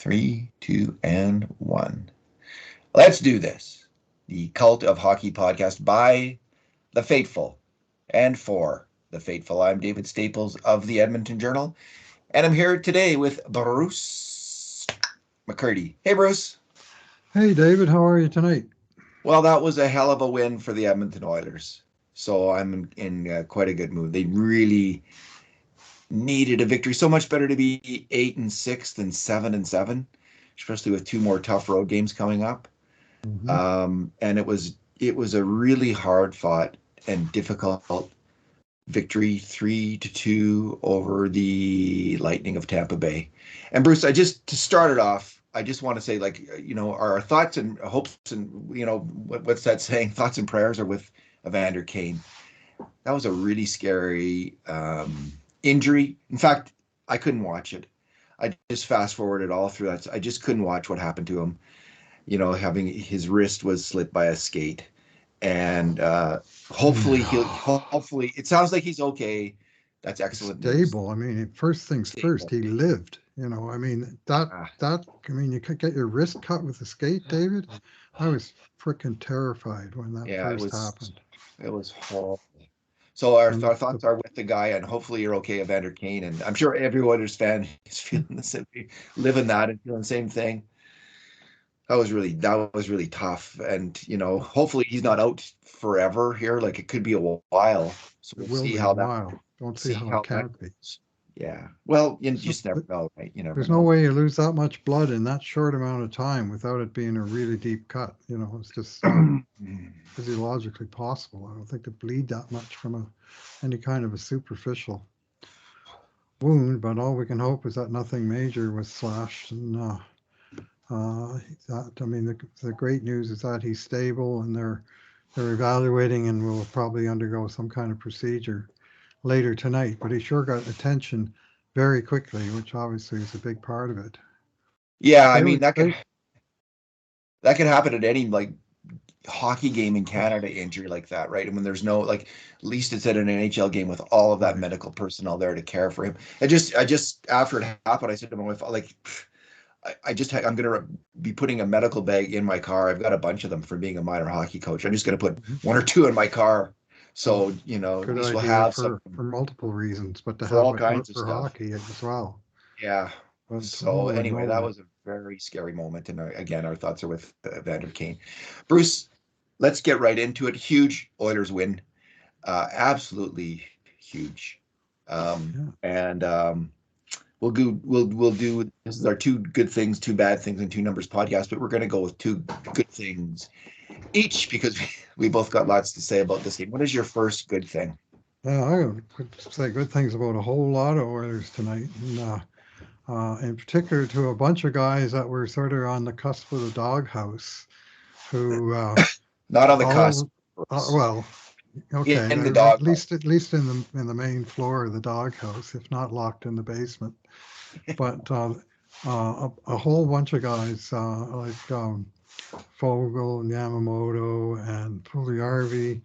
Three, two, and one. Let's do this. The Cult of Hockey podcast by the faithful and for the faithful. I'm David Staples of the Edmonton Journal, and I'm here today with Bruce McCurdy. Hey, Bruce. Hey, David, how are you tonight? Well, that was a hell of a win for the Edmonton Oilers. So I'm in quite a good mood. They really needed a victory. So much better to be 8-6 than 7-7, especially with two more tough road games coming up. Mm-hmm. And it was a really hard fought and difficult victory, 3-2 over the Lightning of Tampa Bay. And Bruce, to start it off, I just want to say, our thoughts and hopes and what's that saying? Thoughts and prayers are with Evander Kane. That was a really scary injury. In fact, I couldn't watch it. I just fast forwarded all through that. I just couldn't watch what happened to him. Having his wrist was slit by a skate, and hopefully it sounds like he's okay. That's excellent news. Stable. I mean, first things first, Stable. he lived. I mean, Ah, you could get your wrist cut with a skate, David. I was freaking terrified when that yeah, first happened. it was horrible. So our, And our thoughts are with the guy, and hopefully you're okay, Evander Kane. And I'm sure every Oilers fan is feeling the same, living that and feeling the same thing. That was really tough, and hopefully he's not out forever here. Like it could be a while, so it we'll will see be a how that while. Don't see see how it how that can't be. goes. Yeah. Well, you So, just never know, right? You never there's no know. way you lose that much blood in that short amount of time without it being a really deep cut. It's just not physiologically possible. I don't think to bleed that much from any kind of a superficial wound, but all we can hope is that nothing major was slashed. And I mean, the great news is that he's stable, and they're evaluating, and will probably undergo some kind of procedure later tonight. But he sure got attention very quickly, which obviously is a big part of it. Yeah, I They mean were they that could happen at any like hockey game in Canada, injury like that, right? And when there's no like, at least it's at an NHL game with all of that right. medical personnel there to care for him. I just after it happened, I said to my wife, like, I'm gonna be putting a medical bag in my car. I've got a bunch of them from being a minor hockey coach. I'm just gonna put Mhm. one or two in my car, Well, so at good least we'll idea have some for multiple reasons, but to for have all it kinds of for stuff. hockey as well. Yeah. But So holy anyway, that moly. was a very scary moment, and again, our thoughts are with Evander Kane. Bruce, let's get right into it. Huge Oilers win, absolutely huge, Yeah. and we'll do. This is our two good things, two bad things, and two numbers podcast, but we're going to go with two good things each because we both got lots to say about this game. What is your first good thing? I could say good things about a whole lot of Oilers tonight, and in particular to a bunch of guys that were sort of on the cusp of the doghouse, who Not on the cusp, all Bruce. well, okay, In the they're dog. at least in the main floor of the doghouse, if not locked in the basement. But a whole bunch of guys like Fogle and Yamamoto and Puljujarvi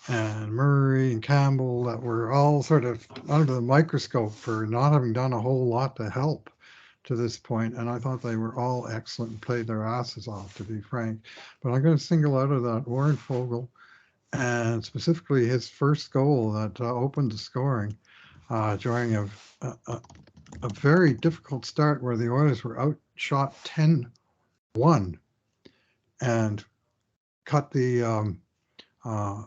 and Murray and Campbell that were all sort of under the microscope for not having done a whole lot to help to this point, and I thought they were all excellent and played their asses off, to be frank. But I'm going to single out of that Warren Fogle, and specifically his first goal that opened the scoring during a, a very difficult start where the Oilers were outshot 10-1 and cut the uh,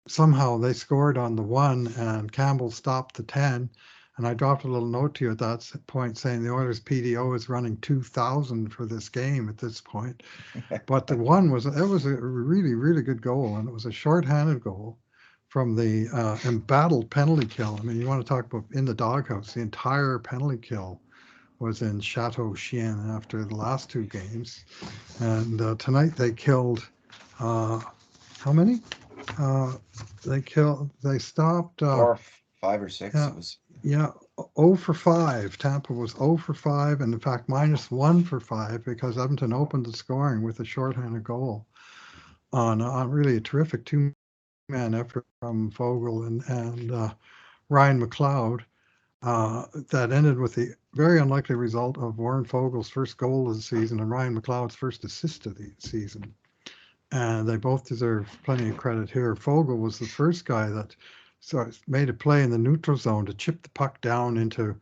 somehow they scored on the one, and Campbell stopped the 10. And I dropped a little note to you at that point saying the Oilers PDO is running 2,000 for this game at this point. But the one was a really, really good goal, and it was a shorthanded goal from the embattled penalty kill. I mean, you want to talk about in the doghouse, the entire penalty kill was in Chateau Chien after the last two games. And tonight they killed how many? Uh, they stopped, Or five or six. yeah, It was. yeah, 0 for 5. Tampa was 0 for 5, and in fact, -1 for 5 because Edmonton opened the scoring with a shorthanded goal on really a terrific two-man effort from Fogle and Ryan McLeod. that ended with the very unlikely result of Warren Fogle's first goal of the season and Ryan McLeod's first assist of the season. And they both deserve plenty of credit here. Fogle was the first guy that made a play in the neutral zone to chip the puck down into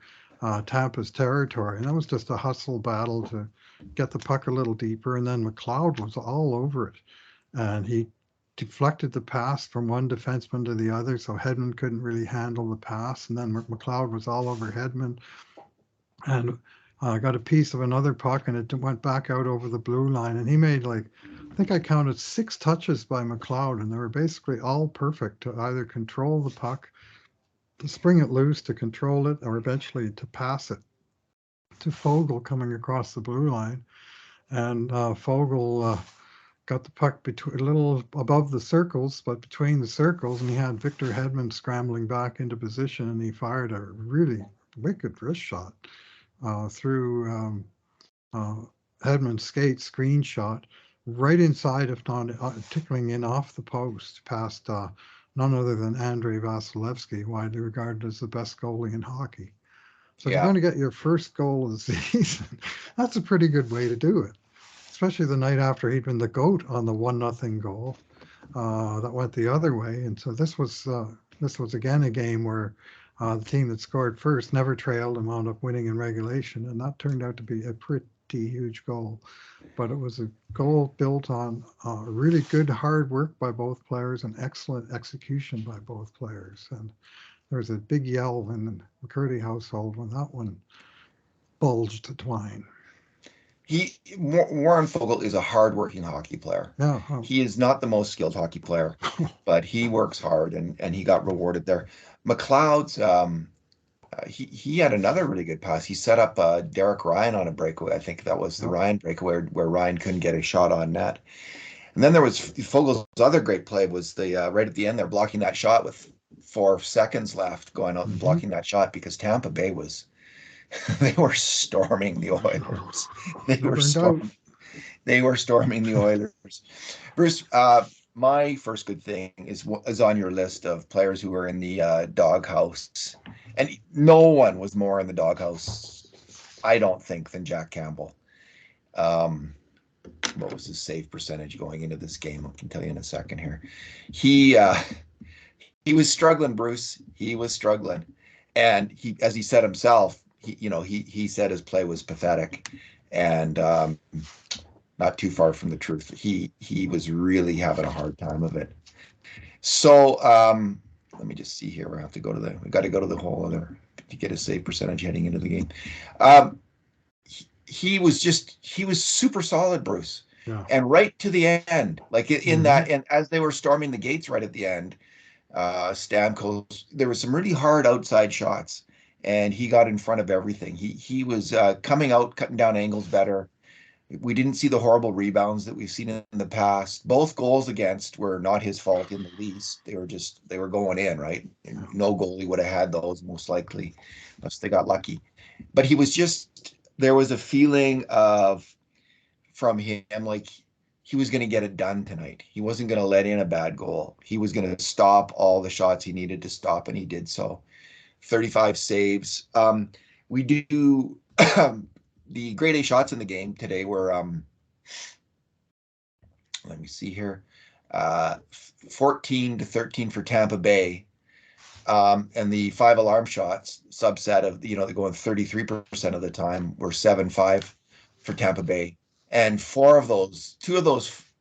Tampa's territory. And that was just a hustle battle to get the puck a little deeper. And then McLeod was all over it. And he deflected the pass from one defenseman to the other, so Hedman couldn't really handle the pass. And then McLeod was all over Hedman and got a piece of another puck, and it went back out over the blue line. And he made, like, I think I counted 6 touches by McLeod, and they were basically all perfect to either control the puck, to spring it loose, to control it, or eventually to pass it to Fogle coming across the blue line. And Fogle got the puck between a little above the circles, but between the circles, and he had Victor Hedman scrambling back into position, and he fired a really wicked wrist shot through Hedman's skate, screen shot, right inside, if not tickling in off the post, past none other than Andrei Vasilevsky, widely regarded as the best goalie in hockey. So if you're going to get your first goal of the season, that's a pretty good way to do it, especially the night after he'd been the GOAT on the 1-0 goal that went the other way. And so this was again a game where the team that scored first never trailed and wound up winning in regulation, and that turned out to be a pretty huge goal. But it was a goal built on really good hard work by both players and excellent execution by both players. And there was a big yell in the McCurdy household when that one bulged to twine. Warren Fogle is a hard-working hockey player. Yeah. He is not the most skilled hockey player, but he works hard, and he got rewarded there. McLeod's, he had another really good pass. He set up Derek Ryan on a breakaway. I think that was the Ryan breakaway where Ryan couldn't get a shot on net. And then there was Fogle's other great play was the right at the end there, blocking that shot with 4 seconds left, going out and blocking that shot because Tampa Bay was. They were storming the Oilers. They were storming the Oilers. Bruce, my first good thing is on your list of players who were in the doghouse, and no one was more in the doghouse, I don't think, than Jack Campbell. What was his save percentage going into this game? I can tell you in a second here. He was struggling, Bruce. He was struggling, and he, as he said himself. He said his play was pathetic, and not too far from the truth. He was really having a hard time of it. So let me just see here. We got to go to the whole other to get a save percentage heading into the game. He was super solid, Bruce. Yeah. And right to the end, like in that, and as they were storming the gates right at the end, Stamkos, there was some really hard outside shots. And he got in front of everything. He was coming out, cutting down angles better. We didn't see the horrible rebounds that we've seen in the past. Both goals against were not his fault in the least. They were going in, right? And no goalie would have had those most likely, unless they got lucky. But there was a feeling from him like he was going to get it done tonight. He wasn't going to let in a bad goal. He was going to stop all the shots he needed to stop, and he did so. 35 saves. We do the grade A shots in the game today were let me see here, 14-13 for Tampa Bay, and the 5 alarm shots subset of they're going 33% of the time were 7-5 for Tampa Bay, and 2 of those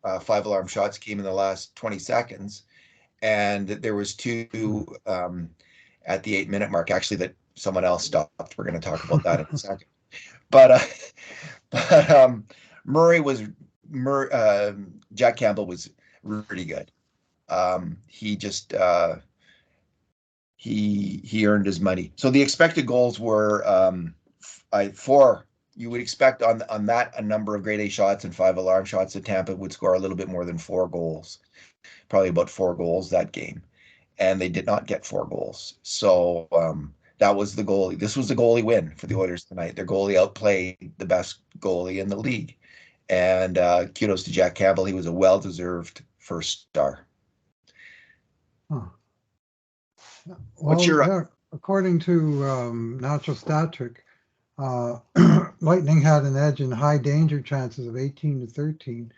5 alarm shots came in the last 20 seconds, and there was 2 at the 8-minute mark, actually, that someone else stopped. We're going to talk about that in a second. But Jack Campbell was really good. He just he earned his money. So the expected goals were 4. You would expect on that a number of grade A shots and 5 alarm shots that Tampa would score a little bit more than 4 goals, probably about 4 goals that game. And they did not get 4 goals. So that was the goalie. This was the goalie win for the Oilers tonight. Their goalie outplayed the best goalie in the league. And kudos to Jack Campbell. He was a well-deserved first star. Huh. What's your according to Natural Stat Trick, Lightning had an edge in high danger chances of 18-13,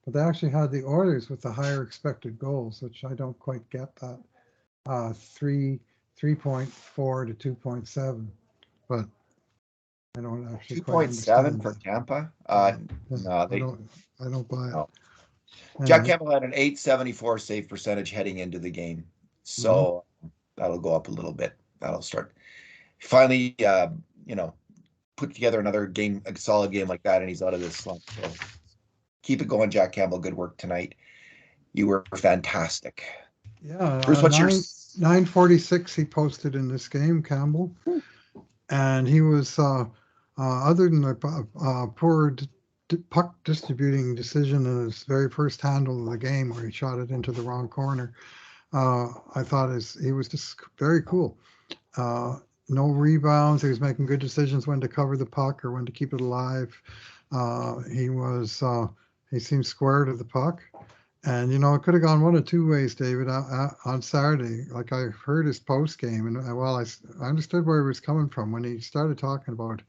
but they actually had the Oilers with the higher expected goals, which I don't quite get that. 3.4 to 2.7, but I don't actually quite 2.7 understand for that. Tampa. Yeah, No, I don't buy it. no. Jack Anyway, Campbell had an 874 save percentage heading into the game, mhm. so that'll go up a little bit. That'll start finally, you know, put together another game, a solid game like that, and he's out of this slump. So keep it going, Jack Campbell. Good work tonight. You were fantastic. Yeah, Bruce, what's your 946 he posted in this game, Campbell, and he was other than the poor puck distributing decision in his very first handle of the game where he shot it into the wrong corner. I thought he was just very cool. No rebounds. He was making good decisions when to cover the puck or when to keep it alive. He seemed square to the puck. And it could have gone one of two ways, David. On Saturday, like I heard his post game, and I understood where he was coming from when he started talking about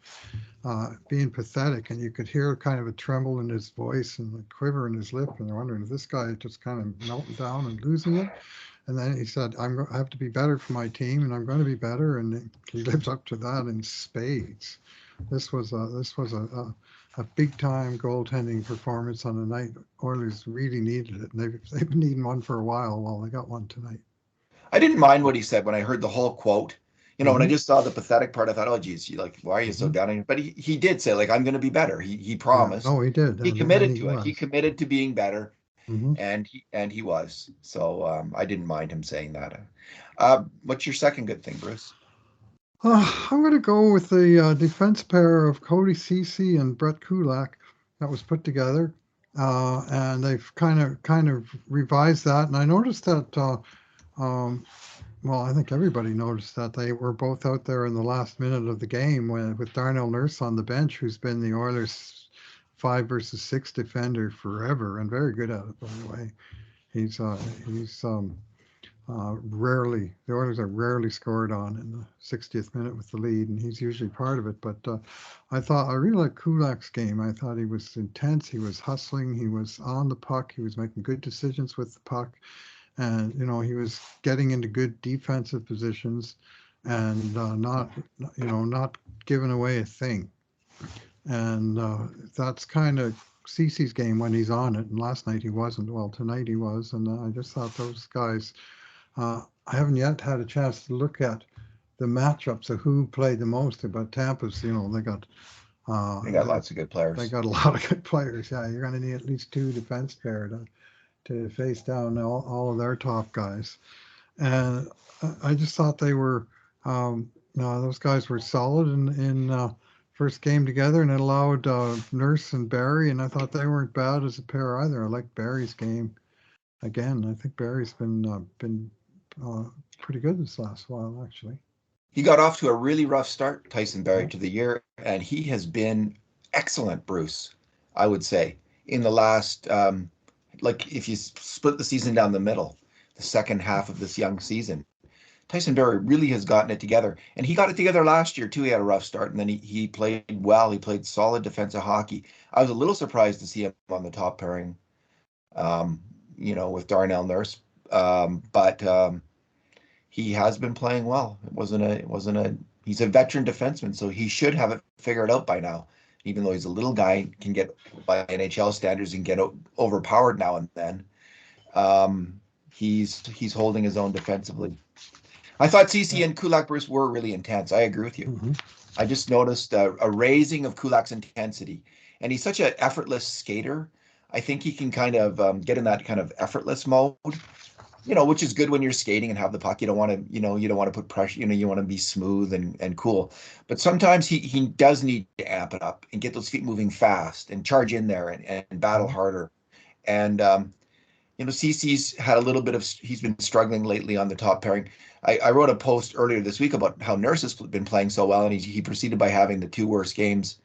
being pathetic, and you could hear kind of a tremble in his voice and a quiver in his lip, and they're wondering, is this guy just kind of melting down and losing it? And then he said, I have to be better for my team, and I'm going to be better, and he lives up to that in spades. This was a big time goaltending performance on a night Oilers really needed it. And they've been needing one for a while. Well, they got one tonight. I didn't mind what he said when I heard the whole quote. When I Mm-hmm. just saw the pathetic part, I thought, oh, geez, why are you so Mm-hmm. down on him? But he did say, like, I'm going to be better. He Yeah, promised. no, he did, He and committed he to it. He was. committed to being better, Mm-hmm. and he was. So I didn't mind him saying that. What's your second good thing, Bruce? I'm going to go with the defense pair of Cody Ceci and Brett Kulak that was put together, and they've kind of revised that. And I noticed that. Well, I think everybody noticed that they were both out there in the last minute of the game with Darnell Nurse on the bench, who's been the Oilers' 5 versus 6 defender forever and very good at it, by the way. He's rarely the Oilers are rarely scored on in the 60th minute with the lead, and he's usually part of it. But I really liked Kulak's game. I thought he was intense. He was hustling. He was on the puck. He was making good decisions with the puck, and he was getting into good defensive positions, and not giving away a thing. And that's kind of Cece's game when he's on it. And last night he wasn't. Well, tonight he was, and I just thought those guys. I haven't yet had a chance to look at the matchups of who played the most. But Tampa's, uh, They got they, lots of good they players. got a lot of good players. Yeah, you're going to need at least two defense pair to face down all of their top guys. And I just thought they were, those guys were solid in first game together, and it allowed Nurse and Barry, and I thought they weren't bad as a pair either. I liked Barry's game again. I think Barry's been uh, pretty good this last while, actually. He got off to a really rough start, Tyson Barrie, to the year, and he has been excellent, Bruce, I would say, in the last, like if you split the season down the middle, the second half of this young season, Tyson Barrie really has gotten it together. And he got it together last year, too. He had a rough start, and then he played well. He played solid defensive hockey. I was a little surprised to see him on the top pairing, um, with Darnell Nurse. But he has been playing well. He's a veteran defenseman, so he should have it figured out by now. Even though he's a little guy, can get by NHL standards and get overpowered now and then. Um, he's holding his own defensively. I thought CC Yeah. and Kulak Bruce were really intense. I agree with you. Mm-hmm. I just noticed a raising of Kulak's intensity, and he's such an effortless skater. I think he can kind of get in that kind of effortless mode, which is good when you're skating and have the puck. You don't want to, you don't want to put pressure, you want to be smooth and cool. But sometimes he does need to amp it up and get those feet moving fast and charge in there and battle Mm-hmm. harder. And CC's had he's been struggling lately on the top pairing. I wrote a post earlier this week about how Nurse has been playing so well, and he proceeded by having the two worst games,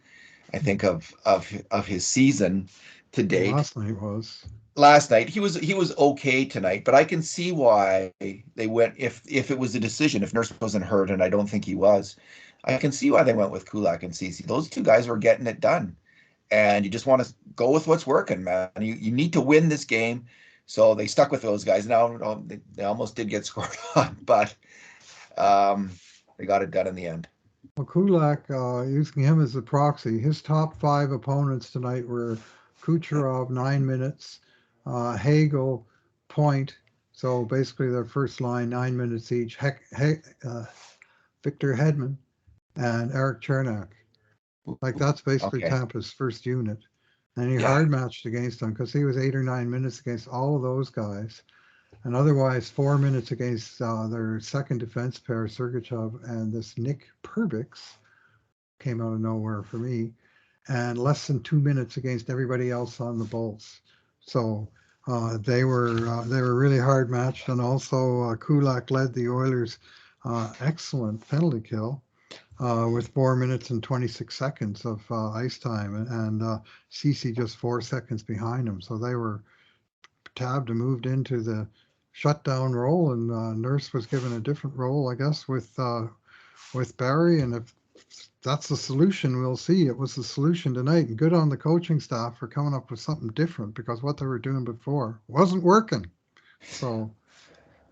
I think, of his season to Well, date. last night was. last night. He was okay tonight, but I can see why they went if it was a decision, if Nurse wasn't hurt, and I don't think he was. I can see why they went with Kulak and Cece. Those two guys were getting it done. And you just want to go with what's working, man. You need to win this game. So they stuck with those guys. Now they almost did get scored on, but they got it done in the end. Well, Kulak, using him as a proxy, his top 5 opponents tonight were Kucherov, 9 minutes, Hagel, point. So basically, their first line, 9 minutes each. Victor Hedman and Eric Chernak. Like that's basically Okay. Tampa's first unit. And he Yeah. hard matched against them because he was 8 or 9 minutes against all of those guys. And otherwise, 4 minutes against their second defense pair, Sergachev and this Nick Perbix, came out of nowhere for me, and less than 2 minutes against everybody else on the Bolts. So they were really hard matched, and also Kulak led the Oilers' excellent penalty kill with 4 minutes and 26 seconds of ice time, and Cece just 4 seconds behind him. So they were tabbed and moved into the shutdown role, and Nurse was given a different role, I guess, with Barry. And if that's the solution, we'll see. It was the solution tonight, and good on the coaching staff for coming up with something different because what they were doing before wasn't working. So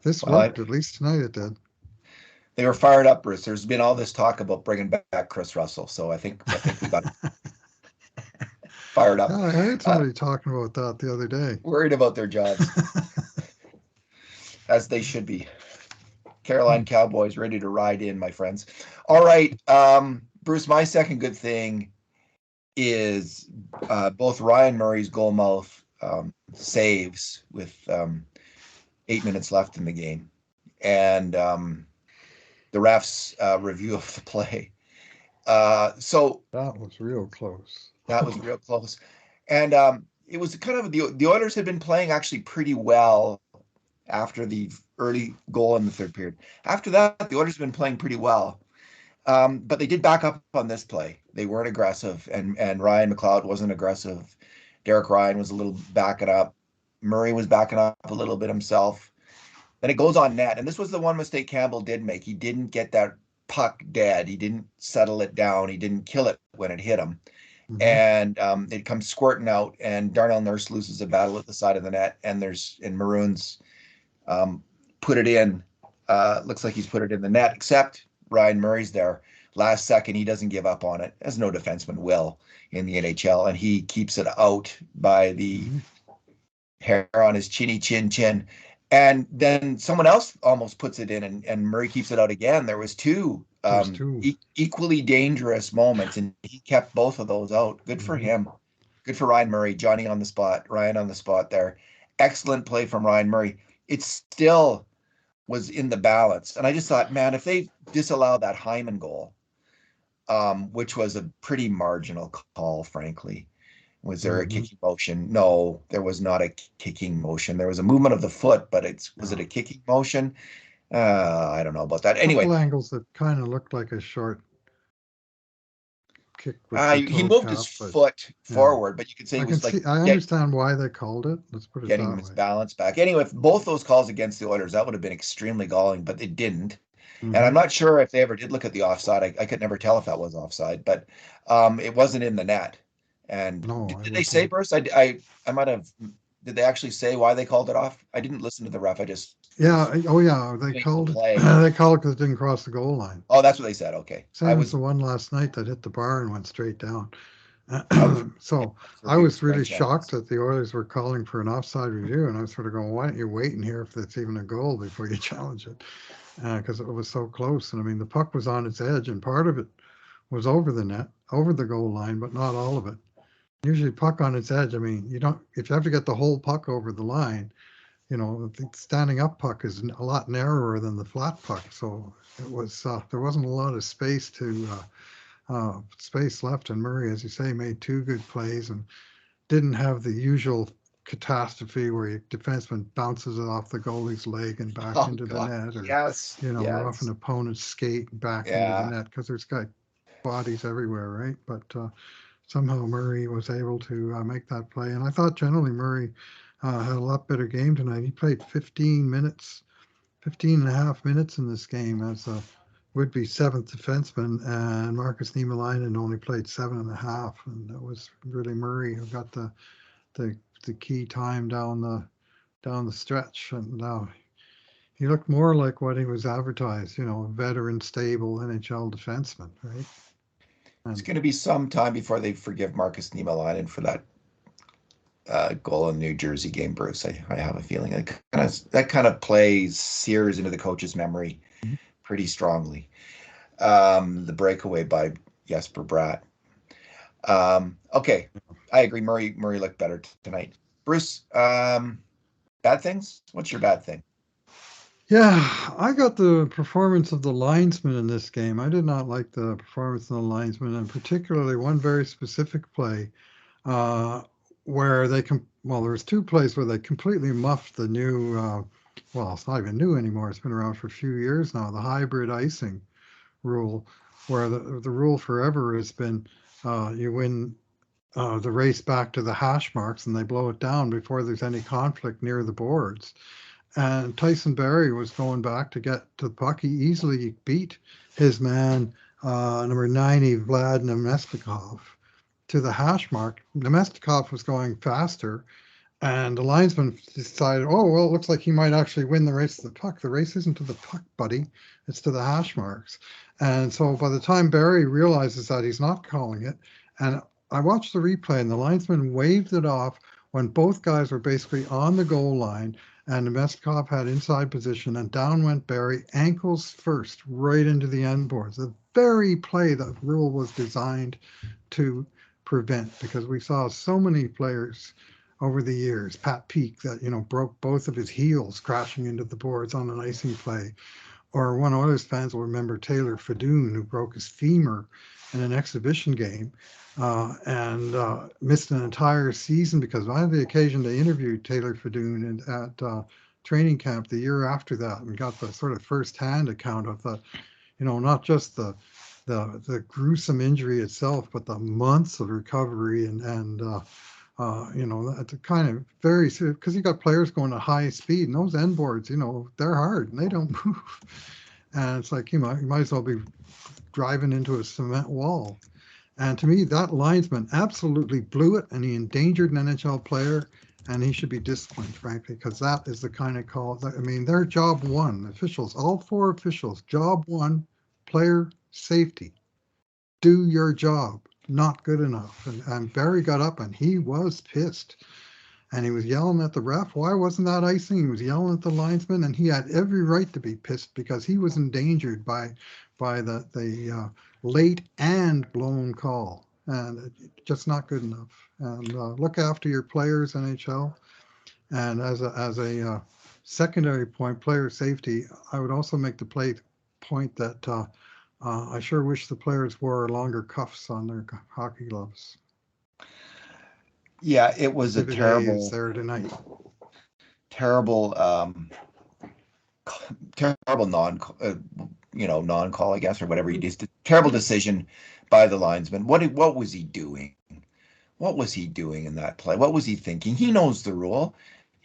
this Well, worked, at least tonight it did. they were fired up, Bruce. There's been all this talk about bringing back Chris Russell, so I think we got fired Yeah, up. I heard Uh, somebody talking about that the other day. Worried about their jobs, as they should be. Caroline Cowboys ready to ride in, my friends. All right, Bruce. My second good thing is both Ryan Murray's goal mouth saves with 8 minutes left in the game, and the refs' review of the play. So That was real close. that was real close, and it was kind of the Oilers had been playing actually pretty well after the early goal in the third period. After that, the Oilers have been playing pretty well. But they did back up on this play. They weren't aggressive, and Ryan McLeod wasn't aggressive. Derek Ryan was a little backing up. Murray was backing up a little bit himself. Then it goes on net, and this was the one mistake Campbell did make. He didn't get that puck dead. He didn't settle it down. He didn't kill it when it hit him. Mm-hmm. And it comes squirting out, and Darnell Nurse loses a battle at the side of the net, and Maroons put it in. Looks like he's put it in the net, except Ryan Murray's there. Last second, he doesn't give up on it, as no defenseman will in the NHL, and he keeps it out by the hair on his chinny chin. And then someone else almost puts it in, and Murray keeps it out again. There was two equally dangerous moments, and he kept both of those out. Good for him. Good for Ryan Murray. Johnny on the spot, Ryan on the spot there. Excellent play from Ryan Murray. It still was in the balance. And I just thought, man, if they disallow that Hyman goal, which was a pretty marginal call, frankly, was there a kicking motion? No, there was not a kicking motion. There was a movement of the foot, but was it a kicking motion? I don't know about that. Anyway, couple angles that kind of looked like a short kick with the he toe moved tap, his but foot forward, but you could say I it can was like see. I understand why they called it. Let's put it getting that his way. balance back. Anyway, if both those calls against the Oilers, that would have been extremely galling, but it didn't. And I'm not sure if they ever did look at the offside. I could never tell if that was offside, but it wasn't in the net. And No, did they say, Bruce? I might have. Did they actually say why they called it off? I didn't listen to the ref. I just Oh yeah, they called it. play. They called it because it didn't cross the goal line. Oh, that's what they said. Okay, Same as the one last night that hit the bar and went straight down. was So I was really shocked that the Oilers were calling for an offside review, and I was sort of going, "Why don't you wait and hear if it's even a goal before you challenge it?" Because it was so close. And I mean, the puck was on its edge, and part of it was over the net, over the goal line, but not all of it. Usually, puck on its edge. I mean, you don't. If you have to get the whole puck over the line, the standing up puck is a lot narrower than the flat puck. So it was there wasn't a lot of space left. And Murray, as you say, made 2 good plays and didn't have the usual catastrophe where your defenseman bounces it off the goalie's leg and back into the net, or off an opponent's skate and back into the net, because there's got bodies everywhere, right? But somehow Murray was able to make that play. And I thought generally Murray had a lot better game tonight. He played 15 minutes, 15 and a half minutes in this game as a would-be seventh defenseman, and Marcus Niemelainen only played 7.5, and that was really Murray who got the key time down the stretch, and he looked more like what he was advertised, a veteran, stable NHL defenseman, right? It's And going to be some time before they forgive Marcus Niemelainen for that goal in the New Jersey game, Bruce. I have a feeling that kind of plays sears into the coach's memory pretty strongly. The breakaway by Jesper Bratt. Okay, I agree. Murray looked better tonight. Bruce, bad things? What's your bad thing? yeah, I got the performance of the linesman in this game. I did not like the performance of the linesman, and particularly one very specific play uh, where well, there was two plays where they completely muffed the new, well, it's not even new anymore. It's been around for a few years now, the hybrid icing rule, where the rule forever has been you win the race back to the hash marks and they blow it down before there's any conflict near the boards. And Tyson Barrie was going back to get to the puck. He easily beat his man, number 90, Vlad Nemestikov, to the hash mark. Nemestikov was going faster, and the linesman decided, oh, well, it looks like he might actually win the race to the puck. The race isn't to the puck, buddy. It's to the hash marks. And so by the time Barrie realizes that, he's not calling it. And I watched the replay, and the linesman waved it off when both guys were basically on the goal line, and Nemestikov had inside position, and down went Barrie, ankles first, right into the end boards. The very play that rule was designed to prevent, because we saw so many players over the years, Pat Peake, that broke both of his heels crashing into the boards on an icing play, or one of Oilers fans will remember Taylor Fadoon, who broke his femur in an exhibition game and missed an entire season, because I had the occasion to interview Taylor Fadoon at training camp the year after that, and got the sort of first-hand account of not just the gruesome injury itself, but the months of recovery and that's a kind of very, because you got players going at high speed, and those end boards, they're hard and they don't move. And it's like, you might as well be driving into a cement wall. And to me, that linesman absolutely blew it, and he endangered an NHL player, and he should be disciplined, frankly, because that is the kind of call. Their job one, officials, all four officials, job one, player safety. Do your job. Not good enough. And Barrie got up, and he was pissed. And he was yelling at the ref. Why wasn't that icing? He was yelling at the linesman, and he had every right to be pissed because he was endangered by the late and blown call. And just not good enough. And look after your players, NHL. And as a secondary point, player safety, I would also make the point that I sure wish the players wore longer cuffs on their hockey gloves. Yeah, it was a Is there tonight. terrible, terrible non-call, I guess, or whatever he did. Terrible decision by the linesman. What was he doing? What was he doing in that play? What was he thinking? He knows the rule.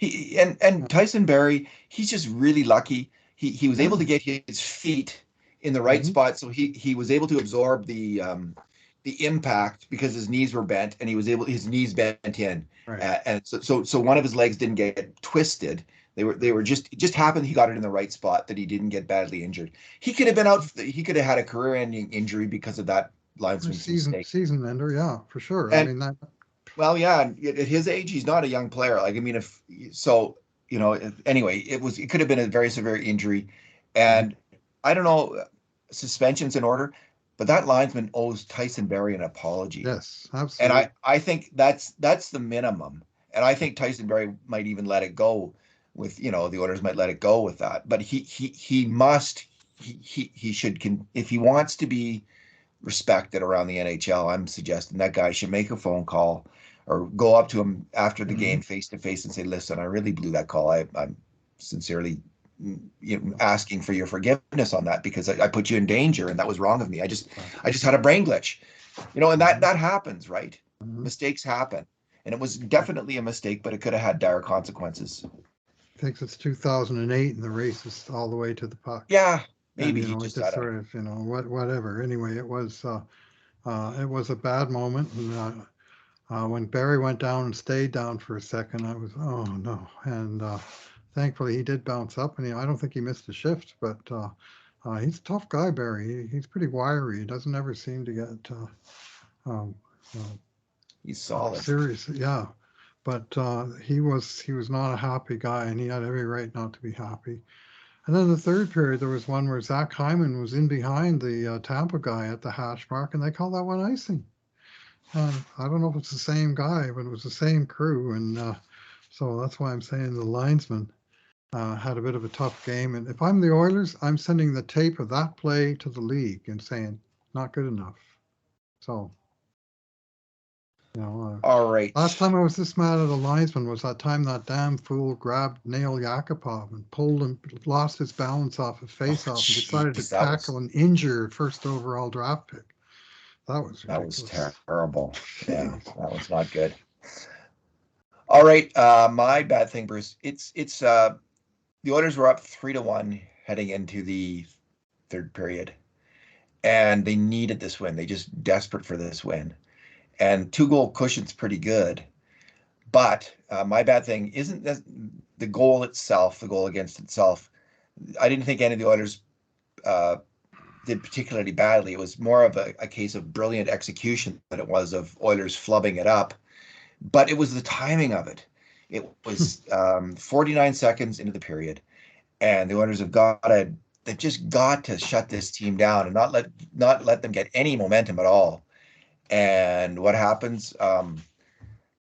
And Tyson Barrie, he's just really lucky. He was able to get his feet in the right spot, so he was able to absorb the impact because his knees were bent, and his knees bent in, Right. and so one of his legs didn't get twisted. They were just it just happened he got it in the right spot that he didn't get badly injured. He could have been out. He could have had a career-ending injury because of that linesman's mistake. Season ender, yeah, for sure. And that. well, yeah, at his age, he's not a young player. Like, if so, anyway, it could have been a very severe injury, and I don't know, suspension's in order, but that linesman owes Tyson Barrie an apology. Yes, absolutely. And I think that's the minimum, and I think Tyson Barrie might even let it go with, the Oilers might let it go with that, but he should, if he wants to be respected around the NHL, I'm suggesting that guy should make a phone call or go up to him after the game face to face and say, listen, I really blew that call. I'm sincerely asking for your forgiveness on that, because I put you in danger, and that was wrong of me. I just had a brain glitch, and that happens, right? Mistakes happen. And it was definitely a mistake, but it could have had dire consequences. Thinks it's 2008 and the race is all the way to the puck. Yeah, And, maybe he it just just had sort a. of, whatever. Anyway, it was a bad moment. And when Barry went down and stayed down for a second, I was, oh no. And thankfully he did bounce up, and I don't think he missed a shift, but he's a tough guy, Barry. He's pretty wiry. He doesn't ever seem to get um, He's solid. serious. Yeah, but he was not a happy guy, and he had every right not to be happy. And then the third period, there was one where Zach Hyman was in behind the Tampa guy at the hash mark, and they called that one icing. I don't know if it's the same guy, but it was the same crew, and so that's why I'm saying the linesman had a bit of a tough game. And if I'm the Oilers, I'm sending the tape of that play to the league and saying not good enough. So, All right. last time I was this mad at a linesman was that time that damn fool grabbed Nail Yakupov and pulled him, lost his balance off a face-off, and decided to tackle and injure first overall draft pick. That was ridiculous. That was terrible. Yeah, that was not good. All right, my bad thing, Bruce. It's the Oilers were up 3-1 heading into the third period, and they needed this win. They just desperate for this win, and 2-goal cushion's pretty good. But my bad thing isn't that the goal itself, the goal against itself. I didn't think any of the Oilers did particularly badly. It was more of a case of brilliant execution than it was of Oilers flubbing it up. But it was the timing of it. It was 49 seconds into the period, and the Oilers they've just got to shut this team down and not let them get any momentum at all. And what happens?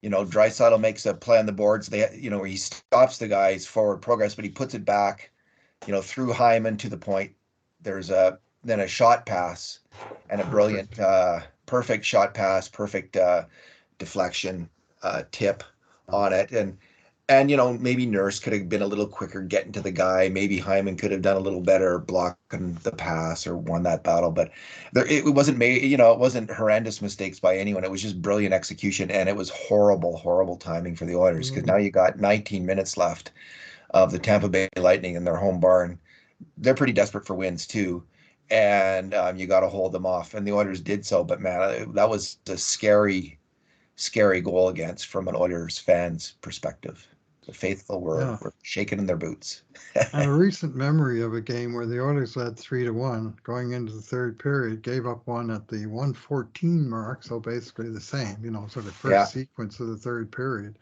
Draisaitl makes a play on the boards. Where he stops the guy's forward progress, but he puts it back, through Hyman to the point. There's then a shot pass and a brilliant, perfect shot pass, perfect deflection tip on it. And maybe Nurse could have been a little quicker getting to the guy. Maybe Hyman could have done a little better blocking the pass or won that battle. But it wasn't it wasn't horrendous mistakes by anyone. It was just brilliant execution, and it was horrible, horrible timing for the Oilers, because now you got 19 minutes left of the Tampa Bay Lightning in their home barn. They're pretty desperate for wins too, and you got to hold them off, and the Oilers did so. But man, that was a scary goal against from an Oilers fan's perspective. The faithful were shaking in their boots. And a recent memory of a game where the Oilers led 3-1 going into the third period, gave up one at the 1:14 mark, so basically the same, sort of first sequence of the third period.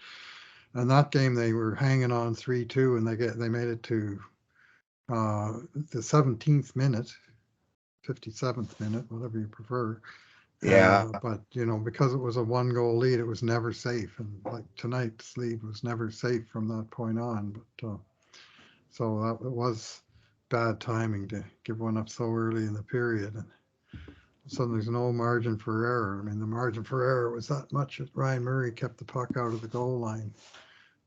And that game they were hanging on 3-2, and they made it to the 17th minute, 57th minute, whatever you prefer. Yeah. But because it was a 1-goal lead, it was never safe, and like tonight's lead was never safe from that point on. But so that it was bad timing to give one up so early in the period, and so there's no margin for error. I mean, the margin for error was that much that Ryan Murray kept the puck out of the goal line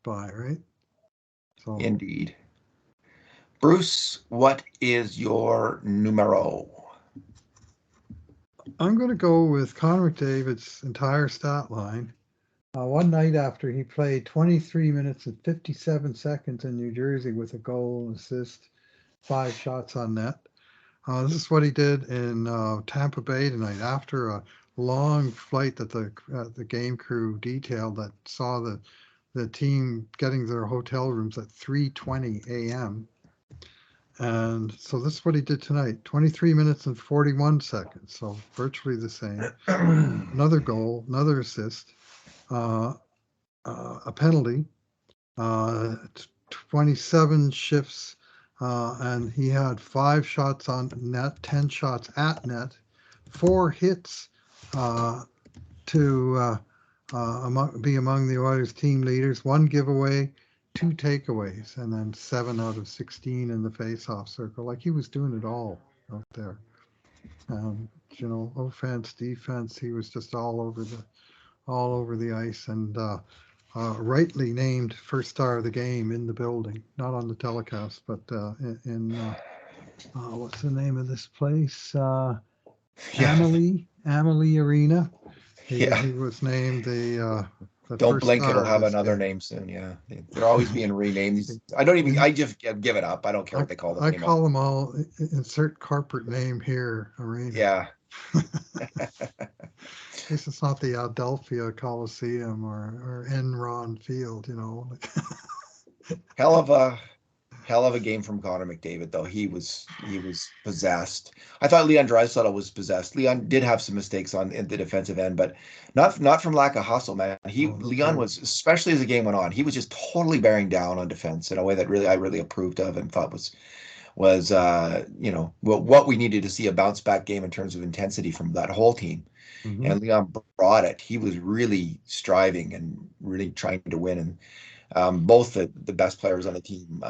by, right? So indeed. Bruce, what is your numero? I'm going to go with Connor McDavid's entire stat line. One night after he played 23 minutes and 57 seconds in New Jersey with a goal, an assist, 5 shots on net. This is what he did in Tampa Bay tonight after a long flight that the game crew detailed that saw the team getting their hotel rooms at 3:20 a.m. And so this is what he did tonight, 23 minutes and 41 seconds, so virtually the same. Another goal, another assist, a penalty, 27 shifts, and he had 5 shots on net, 10 shots at net, 4 hits to be among the Oilers team leaders, 1 giveaway, 2 takeaways, and then 7 out of 16 in the face-off circle. Like, he was doing it all out there. Offense, defense, he was just all over the ice, and rightly named first star of the game in the building, not on the telecast, but in what's the name of this place? Amalie Arena. He was named the That Don't first blink, star it'll of have this another game. name soon. Yeah, they're always being renamed. I just give it up. I don't care I, what they call them I anymore. call them all insert corporate name here arena. Yeah. At least it's not the Adelphia Coliseum or Enron Field, you know. Hell of a hell of a game from Connor McDavid, though. He was possessed. I thought Leon Draisaitl was possessed. Leon did have some mistakes on in the defensive end, but not from lack of hustle, man. Oh, Leon okay. was, especially as the game went on, he was just totally bearing down on defense in a way that I really approved of and thought was what we needed to see, a bounce back game in terms of intensity from that whole team. Hmm. And Leon brought it. He was really striving and really trying to win. And both the best players on the team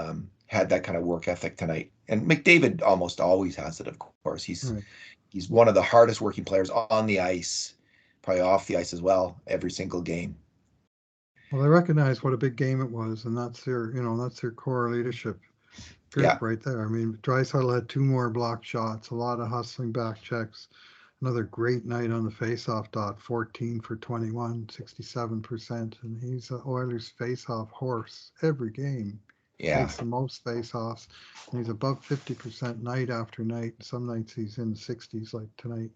had that kind of work ethic tonight. And McDavid almost always has it, of course. Right. He's one of the hardest working players on the ice, probably off the ice as well, every single game. Well, they recognize what a big game it was, and that's their core leadership group Yeah, right there. I mean, Draisaitl had two more block shots, a lot of hustling back checks. Another great night on the faceoff dot, 14 for 21, 67%. And he's an Oilers faceoff horse every game. yeah, Takes the most faceoffs. And he's above 50% night after night. Some nights he's in the 60s like tonight.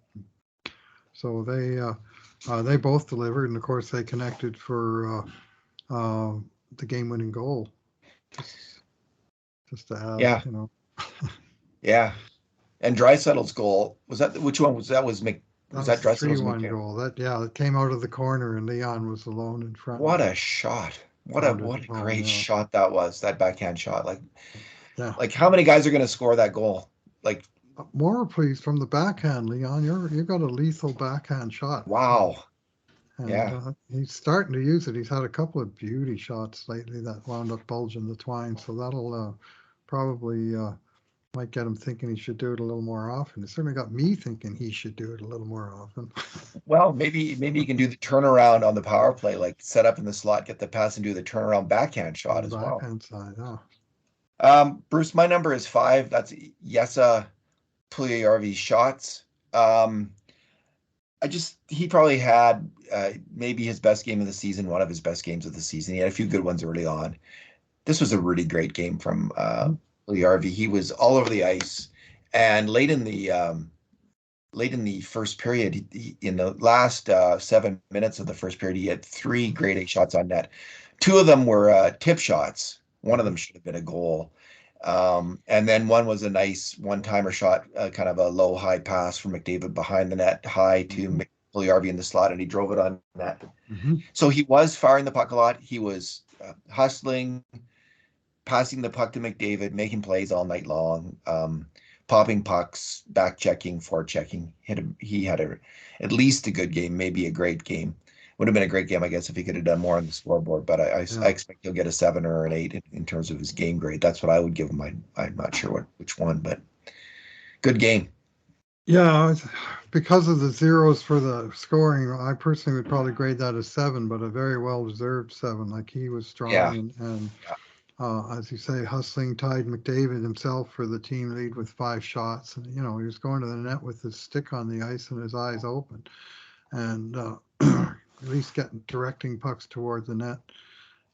So they both delivered, and of course they connected for the game-winning goal. Just just to add, yeah, yeah. And Draisaitl's goal was that, which one was that? Was that that was the Draisaitl's 3-1 McDavid? goal. It came out of the corner, and Leon was alone in front What and a shot! pounded What it a home. great Yeah, shot that was! That backhand shot. yeah. Like how many guys are going to score that goal? Like, More, please, from the backhand, Leon. You got a lethal backhand shot, wow. and Yeah. he's starting to use it. He's had a couple of beauty shots lately that wound up bulging the twine, so that'll probably might get him thinking he should do it a little more often. It certainly got me thinking he should do it a little more often. Well, maybe you can do the turnaround on the power play, like set up in the slot, get the pass, and do the turnaround backhand On shot the as well. backhand side, oh. Bruce, my number is 5. That's Yesa Puljujarvi's shots. Um, he probably had maybe his best game of the season, one of his best games of the season. He had a few good ones early on. This was a really great game from Puljujarvi. He was all over the ice, and late in the first period, in the last 7 minutes of the first period, he had 3 grade A shots on net. 2 of them were tip shots. One of them should have been a goal. And then one was a nice one-timer shot, kind of a low-high pass from McDavid behind the net, high to Puljujarvi in the slot, and he drove it on net. Mm-hmm. So he was firing the puck a lot. He was hustling, passing the puck to McDavid, making plays all night long, popping pucks, back checking, forward checking. He had at least a good game, maybe a great game. Would have been a great game, I guess, if he could have done more on the scoreboard. But I Yeah. expect he'll get a 7 or an 8 in terms of his game grade. That's what I would give him. I'm not sure which one, but good game. Yeah, because of the zeros for the scoring, I personally would probably grade that as 7, but a very well deserved 7. Like he was Yeah, strong and yeah, as you say, hustling, tied McDavid himself for the team lead with 5 shots, and he was going to the net with his stick on the ice and his eyes open, and at least directing pucks toward the net.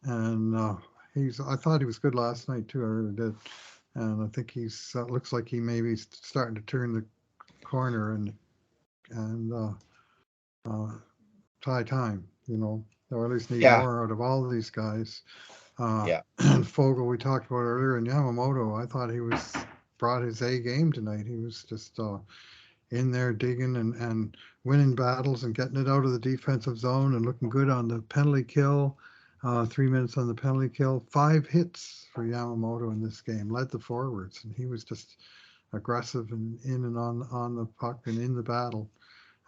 And I thought he was good last night too. I really did, and I think he's looks like he may be starting to turn the corner and tie time. Or at least need yeah, more out of all of these guys. yeah, And Fogle, we talked about earlier, and Yamamoto, I thought he brought his A game tonight. He was just in there digging and winning battles and getting it out of the defensive zone and looking good on the penalty kill. 3 minutes on the penalty kill, 5 hits for Yamamoto in this game, led the forwards, and he was just aggressive and in and on the puck and in the battle.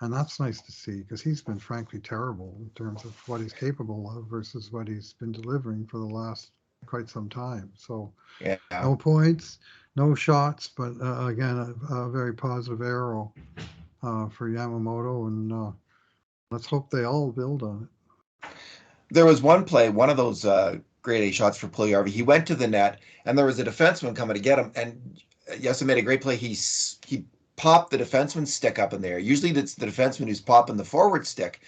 And that's nice to see because he's been frankly terrible in terms of what he's capable of versus what he's been delivering for the last quite some time. So yeah. no points, no shots, but again, a very positive arrow for Yamamoto. And let's hope they all build on it. There was one play, one of those grade A shots for Puljujarvi. He went to the net, and there was a defenseman coming to get him. And Yessa made a great play. He popped the defenseman's stick up in there. Usually, it's the defenseman who's popping the forward stick.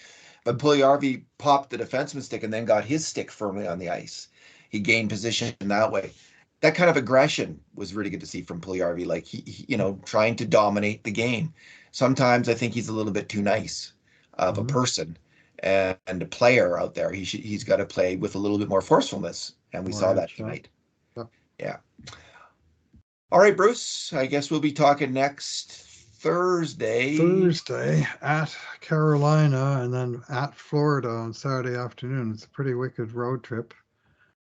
But Puljujarvi popped the defenseman stick and then got his stick firmly on the ice. He gained position in that way. That kind of aggression was really good to see from Puljujarvi, like trying to dominate the game. Sometimes I think he's a little bit too nice of a person and a player out there. He's got to play with a little bit more forcefulness, and we saw that tonight. Yeah. All right, Bruce. I guess we'll be talking next Thursday at Carolina and then at Florida on Saturday afternoon. It's a pretty wicked road trip.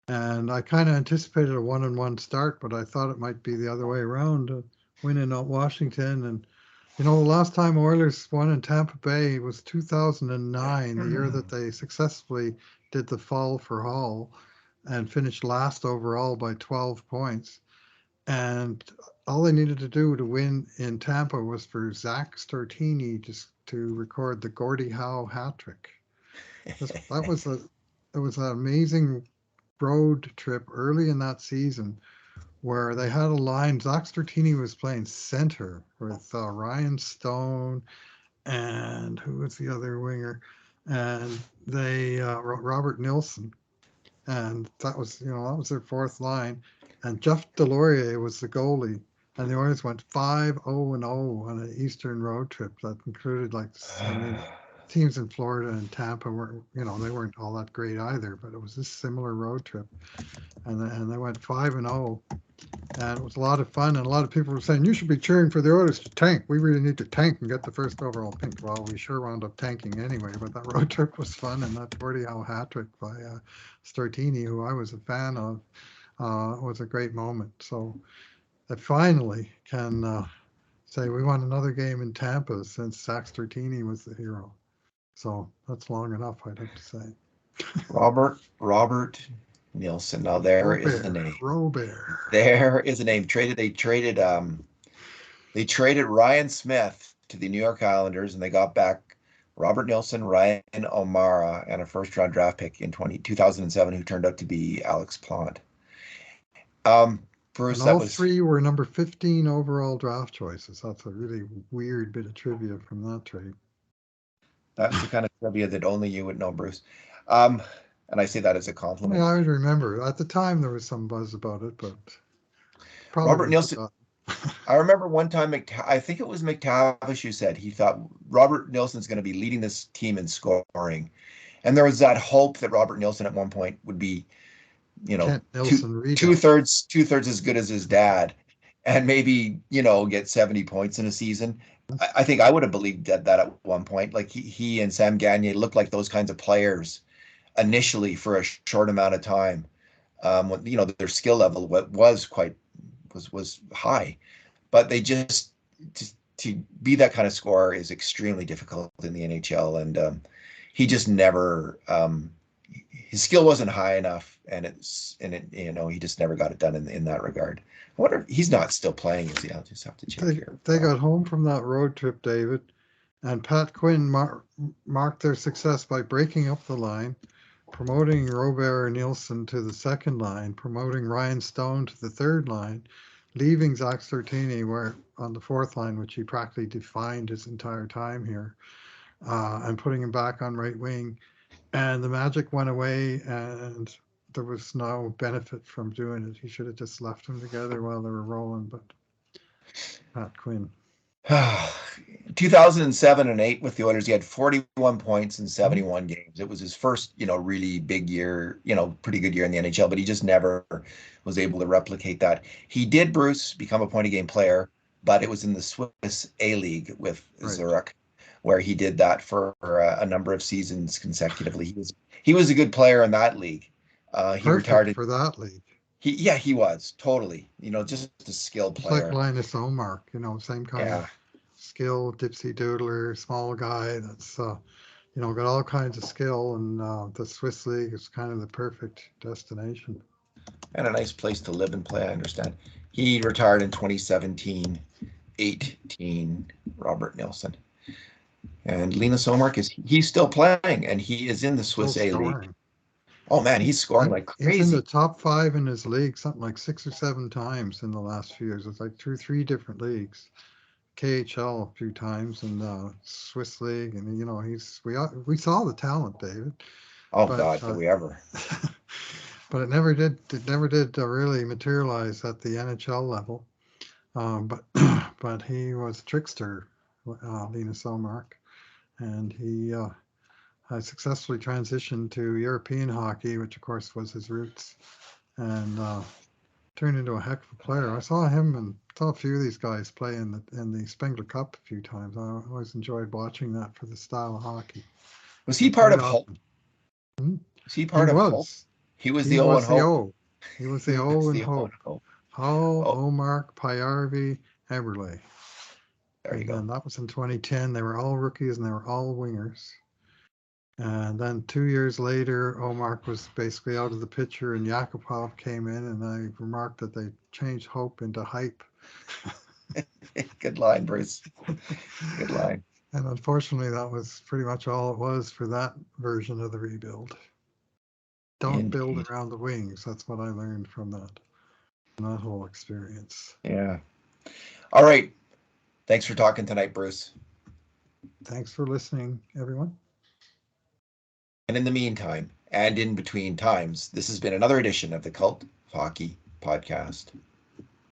And I kind of anticipated a 1-1 start, but I thought it might be the other way around, win in Washington. And, the last time Oilers won in Tampa Bay was 2009, the year that they successfully did the fall for Hall and finished last overall by 12 points. And all they needed to do to win in Tampa was for Zach Stortini just to record the Gordie Howe hat trick. It was an amazing road trip early in that season where they had a line. Zach Stortini was playing center with Ryan Stone and who was the other winger, and they Robert Nilsson, and that was their fourth line, and Jeff Delorier was the goalie, and the Oilers went 5-0-0 on an Eastern road trip that included teams in Florida and Tampa were, they weren't all that great either, but it was this similar road trip, and they went 5-0, and it was a lot of fun, and a lot of people were saying you should be cheering for the Oilers to tank. We really need to tank and get the first overall pick. Well, we sure wound up tanking anyway, but that road trip was fun, and that Gordie Howe hat trick by Stortini, who I was a fan of, was a great moment. So I finally can say we won another game in Tampa since Zach Stortini was the hero. So that's long enough, I'd have to say. Robert Nilsson. Now there is the name. Robert. There is a name. They traded Ryan Smith to the New York Islanders, and they got back Robert Nilsson, Ryan O'Mara, and a first-round draft pick in 2007, who turned out to be Alex Plant. Bruce, and all three were number 15 overall draft choices. That's a really weird bit of trivia from that trade. That's the kind of trivia that only you would know, Bruce. And I say that as a compliment. I would remember. At the time, there was some buzz about it, but Robert Nilsson. I remember one time, I think it was McTavish who said he thought Robert Nilsson's going to be leading this team in scoring. And there was that hope that Robert Nilsson at one point would be, two-thirds as good as his dad and maybe, get 70 points in a season. I think I would have believed that at one point. Like he and Sam Gagner looked like those kinds of players initially for a short amount of time. When, their skill level was high, but they just to be that kind of scorer is extremely difficult in the NHL, and he just never his skill wasn't high enough, and he just never got it done in that regard. I wonder if he's not still playing, is he? I'll just have to check here. They got home from that road trip, David, and Pat Quinn marked their success by breaking up the line, promoting Robert Nilsson to the second line, promoting Ryan Stone to the third line, leaving Zach Stortini on the fourth line, which he practically defined his entire time here, and putting him back on right wing. And the magic went away, and there was no benefit from doing it. He should have just left them together while they were rolling, but Pat Quinn. 2007 and 8 with the Oilers, he had 41 points in 71 games. It was his first, really big year, pretty good year in the NHL, but he just never was able to replicate that. He did, Bruce, become a point-a-game player, but it was in the Swiss A-League with Zurich, where he did that for a number of seasons consecutively. He was a good player in that league. He retired for that league. He was totally, just a skilled player. Like Linus Omark, same kind of skill, dipsy doodler, small guy that's, got all kinds of skill, and the Swiss league is kind of the perfect destination. And a nice place to live and play, I understand. He retired in 2017, 18, Robert Nilsson. And Linus Omark he's still playing, and he is in the Swiss A-League. Oh man, he's scoring like crazy. He's in the top 5 in his league, something like 6 or 7 times in the last few years. It's like 2 or 3 different leagues. KHL a few times and Swiss League, and we saw the talent, David, Oh but God, did we ever? but it never did really materialize at the NHL level. But but he was a trickster, Linus Ullmark, and he had successfully transitioned to European hockey, which of course was his roots, and turned into a heck of a player. I saw him and saw a few of these guys play in the Spengler Cup a few times. I always enjoyed watching that for the style of hockey. Was he part Quite of Hope? often. Hmm? Was he He part of Hope? was. He was He the O in was the Hope. O. He was the He O was in the O in Hope. Hope. Hall, Oh, Omark, Puljujarvi, Eberle. there you And go. then that was in 2010. They were all rookies and they were all wingers. And then 2 years later, Omark was basically out of the picture and Yakupov came in, and I remarked that they changed hope into hype. Good line, Bruce. Good line. And unfortunately, that was pretty much all it was for that version of the rebuild. Don't build Indeed. around the wings. That's what I learned from that whole experience. Yeah. All right. Thanks for talking tonight, Bruce. Thanks for listening, everyone. And in the meantime, and in between times, this has been another edition of the Cult of Hockey Podcast.